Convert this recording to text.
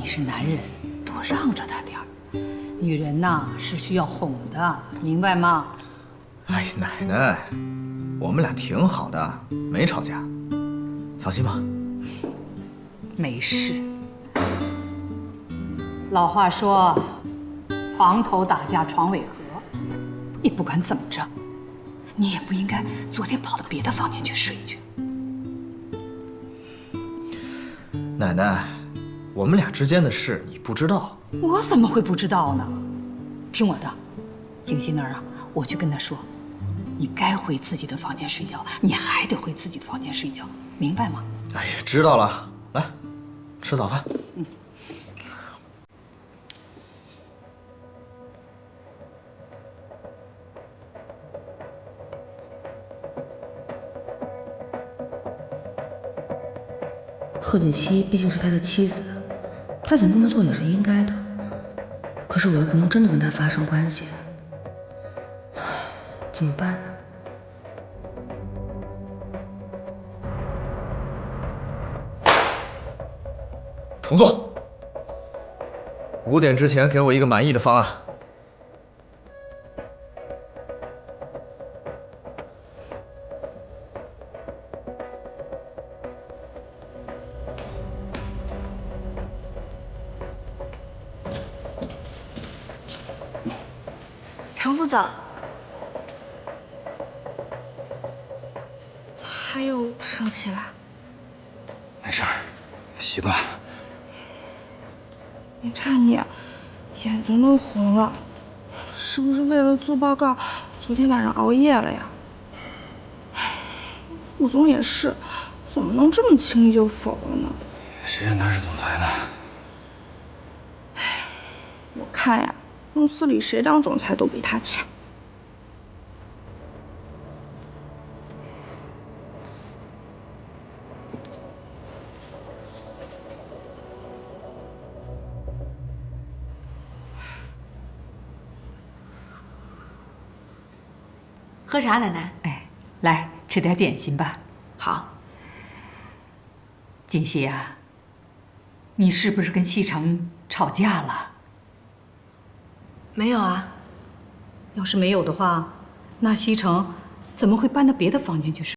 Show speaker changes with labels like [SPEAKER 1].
[SPEAKER 1] 是男人，多让着他点儿。女人呐是需要哄的，明白吗？
[SPEAKER 2] 哎，奶奶，我们俩挺好的，没吵架，放心吧。
[SPEAKER 1] 没事。老话说，床头打架床尾和。你不管怎么着，你也不应该昨天跑到别的房间去睡去。
[SPEAKER 2] 奶奶，我们俩之间的事你不知道。
[SPEAKER 1] 我怎么会不知道呢？听我的，景熙那儿啊，我去跟他说，你该回自己的房间睡觉，你还得回自己的房间睡觉，明白吗？
[SPEAKER 2] 哎呀，知道了，来，吃早饭。
[SPEAKER 3] 贺锦熙毕竟是他的妻子，他想这么做也是应该的。可是我又不能真的跟他发生关系，怎么办呢？
[SPEAKER 2] 重做。5点之前给我一个满意的方案。
[SPEAKER 4] 常副总，他又生气了。
[SPEAKER 5] 没事儿，习惯了。
[SPEAKER 4] 你看你，眼睛都红了，是不是为了做报告，昨天晚上熬夜了呀？副总也是，怎么能这么轻易就否了呢？
[SPEAKER 5] 谁让他是总裁呢？
[SPEAKER 4] 我看呀，公司里谁当总裁都比他强。
[SPEAKER 6] 喝啥，奶奶？
[SPEAKER 1] 哎，来吃点点心吧。
[SPEAKER 6] 好。
[SPEAKER 1] 锦溪啊，你是不是跟西城吵架了？
[SPEAKER 6] 没有啊。
[SPEAKER 1] 要是没有的话，那西城怎么会搬到别的房间去睡？